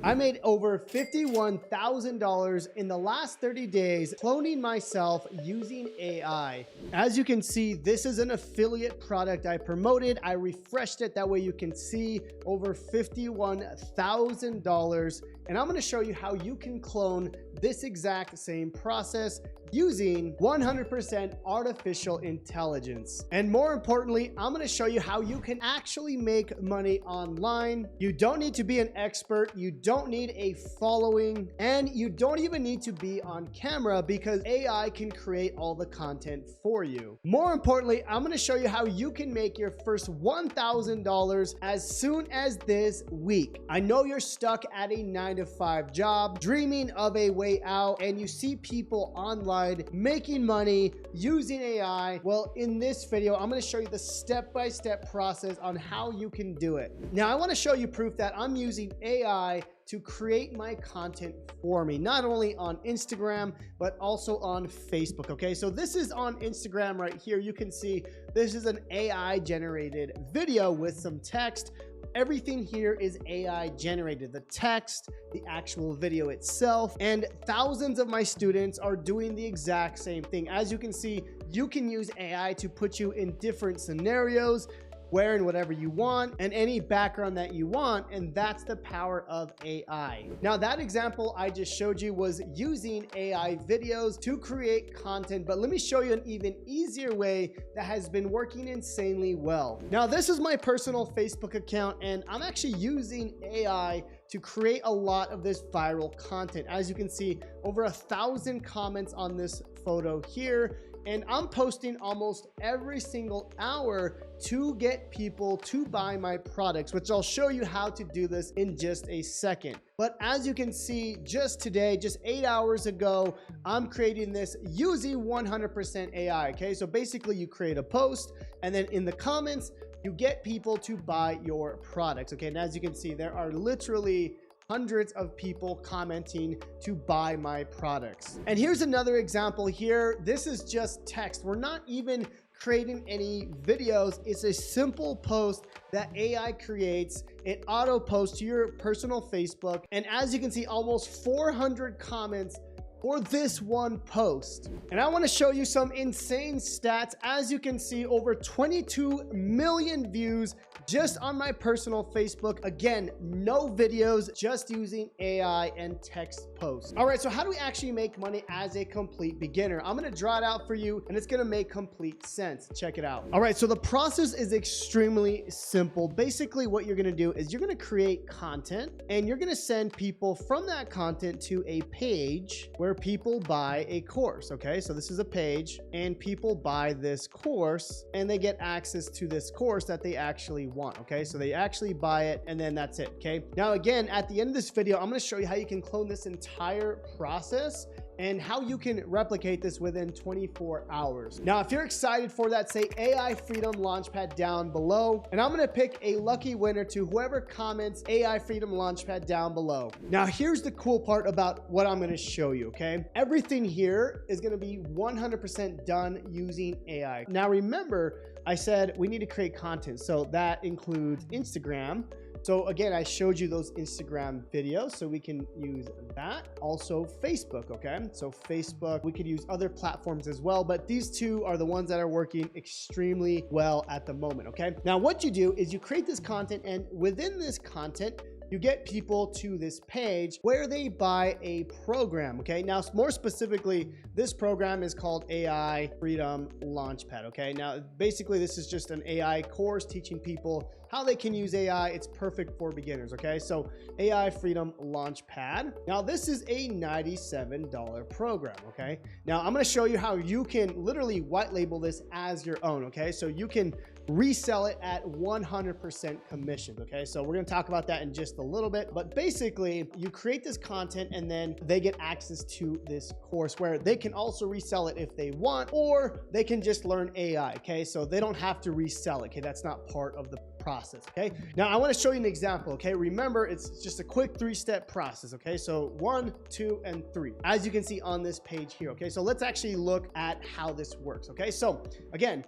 I made over $51,000 in the last 30 days cloning myself using AI. As you can see, this is an affiliate product I promoted. I refreshed it. That way you can see over $51,000. And I'm going to show you how you can clone this exact same process using 100% artificial intelligence. And more importantly, I'm going to show you how you can actually make money online. You don't need to be an expert. You don't need a following, and you don't even need to be on camera because AI can create all the content for you. More importantly, I'm going to show you how you can make your first $1,000 as soon as this week. I know you're stuck at a 9-to-5 job, dreaming of a way out, and you see people online making money using AI. Well, in this video, I'm going to show you the step-by-step process on how you can do it. Now, I want to show you proof that I'm using AI to create my content for me, not only on Instagram, but also on Facebook. Okay, so this is on Instagram right here. You can see this is an AI generated video with some text. Everything here is AI generated, the text, the actual video itself, and thousands of my students are doing the exact same thing. As you can see, you can use AI to put you in different scenarios, wearing whatever you want and any background that you want, and that's the power of AI. Now, that example I just showed you was using AI videos to create content, but let me show you an even easier way that has been working insanely well. Now, this is my personal Facebook account, and I'm actually using AI to create a lot of this viral content. As you can see, over 1,000 comments on this photo here, and I'm posting almost every single hour to get people to buy my products, which I'll show you how to do this in just a second. But as you can see, just today, just 8 hours ago, I'm creating this using 100% AI. Okay, so basically you create a post, and then in the comments, you get people to buy your products. Okay, and as you can see, there are literally hundreds of people commenting to buy my products. And here's another example here. This is just text. We're not even creating any videos. It's a simple post that AI creates. It auto posts to your personal Facebook. And as you can see, almost 400 comments for this one post. And I want to show you some insane stats. As you can see, over 22 million views just on my personal Facebook. Again, no videos, just using AI and text posts. All right, so how do we actually make money as a complete beginner? I'm going to draw it out for you, and it's going to make complete sense. Check it out. All right, so the process is extremely simple. Basically, what you're going to do is you're going to create content, and you're going to send people from that content to a page where people buy a course. Okay, so this is a page, and people buy this course, and they get access to this course that they actually want. Okay, so they actually buy it, and then that's it. Okay, now again, at the end of this video, I'm going to show you how you can clone this entire process and how you can replicate this within 24 hours. Now, if you're excited for that, say AI Freedom Launchpad down below, and I'm going to pick a lucky winner to whoever comments AI Freedom Launchpad down below. Now, here's the cool part about what I'm going to show you. Okay, everything here is going to be 100% done using AI. Now, remember, I said we need to create content, so that includes Instagram. So again, I showed you those Instagram videos, so we can use that. Also Facebook, okay? So Facebook, we could use other platforms as well, but these two are the ones that are working extremely well at the moment, okay? Now, what you do is you create this content, and within this content, you get people to this page where they buy a program. Okay, now more specifically, this program is called AI Freedom Launchpad. Okay, now basically this is just an AI course teaching people how they can use AI. It's perfect for beginners. Okay, so AI Freedom Launchpad. Now this is a $97 program. Okay, now I'm going to show you how you can literally white label this as your own. Okay, so you can resell it at 100% commissions. Okay, so we're going to talk about that in just a little bit, but basically you create this content and then they get access to this course where they can also resell it if they want, or they can just learn AI. Okay, so they don't have to resell it. Okay, that's not part of the process. Okay, now I want to show you an example. Okay, remember, it's just a quick 3-step process. Okay, so 1, 2, and 3, as you can see on this page here. Okay, so let's actually look at how this works. Okay, so again,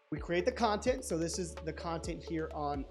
we create the content. So this is the content here on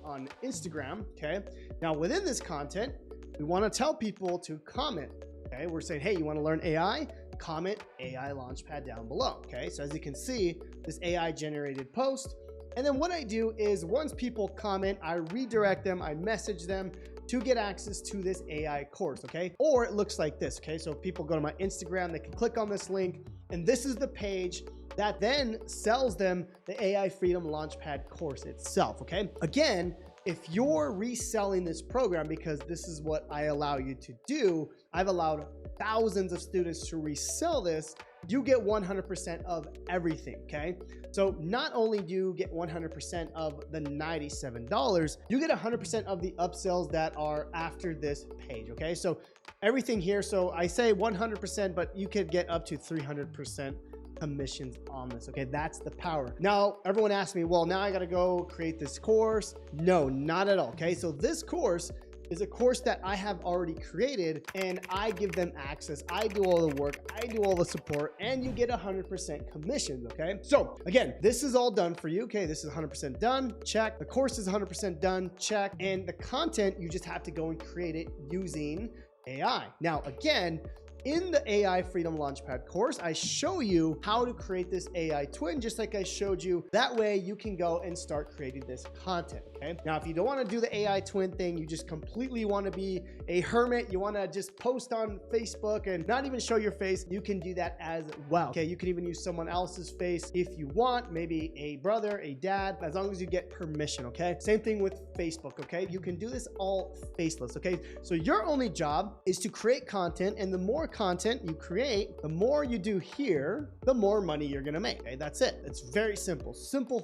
Instagram. Okay, now within this content, we want to tell people to comment. Okay, we're saying, hey, you want to learn AI? Comment AI Launchpad down below. Okay, so as you can see, this AI generated post. And then what I do is once people comment, I redirect them, I message them to get access to this AI course, okay? Or it looks like this, okay? So if people go to my Instagram, they can click on this link, and this is the page that then sells them the AI Freedom Launchpad course itself, okay? Again, if you're reselling this program, because this is what I allow you to do, I've allowed thousands of students to resell this, you get 100% of everything, okay? So not only do you get 100% of the $97, you get 100% of the upsells that are after this page, okay? So everything here, so I say 100%, but you could get up to 300% commissions on this, okay? That's the power. Now, everyone asks me, well, now I gotta go create this course. No, not at all, okay? So this course is a course that I have already created, and I give them access. I do all the work, I do all the support, and you get 100% commissions, okay? So again, this is all done for you, okay? This is 100% done, check. The course is 100% done, check. And the content, you just have to go and create it using AI. Now, again, in the AI Freedom Launchpad course, I show you how to create this AI twin, just like I showed you. That way you can go and start creating this content, okay? Now, if you don't want to do the AI twin thing, you just completely want to be a hermit, you want to just post on Facebook and not even show your face, you can do that as well, okay? You can even use someone else's face if you want, maybe a brother, a dad, as long as you get permission, okay? Same thing with Facebook, okay? You can do this all faceless, okay? So your only job is to create content, and the more content you create, the more you do here, the more money you're gonna make, okay? That's it. It's very simple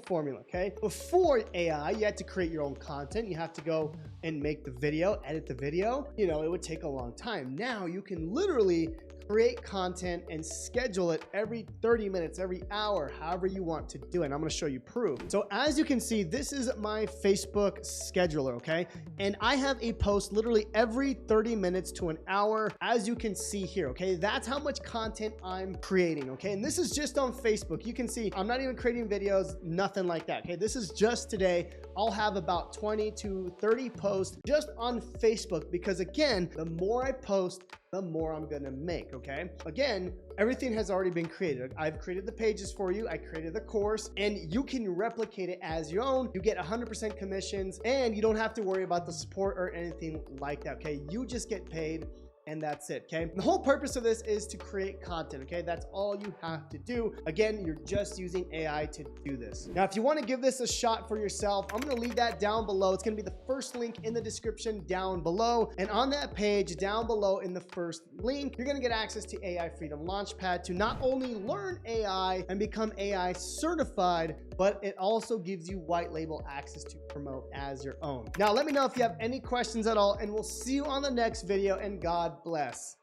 formula, okay? Before AI, you had to create your own content. You have to go and make the video, edit the video. You know, it would take a long time. Now you can literally create content and schedule it every 30 minutes, every hour, however you want to do it. And I'm gonna show you proof. So as you can see, this is my Facebook scheduler, okay? And I have a post literally every 30 minutes to an hour, as you can see here, okay? That's how much content I'm creating, okay? And this is just on Facebook. You can see I'm not even creating videos, nothing like that, okay? This is just today. I'll have about 20 to 30 posts just on Facebook, because again, the more I post, the more I'm gonna make, okay? Again, everything has already been created. I've created the pages for you, I created the course, and you can replicate it as your own. You get 100% commissions, and you don't have to worry about the support or anything like that, okay? You just get paid, and that's it, okay? The whole purpose of this is to create content, okay? That's all you have to do. Again, you're just using AI to do this. Now, if you want to give this a shot for yourself, I'm going to leave that down below. It's going to be the first link in the description down below. And on that page down below in the first link, you're going to get access to AI Freedom Launchpad to not only learn AI and become AI certified, but it also gives you white label access to promote as your own. Now, let me know if you have any questions at all, and we'll see you on the next video, and God bless.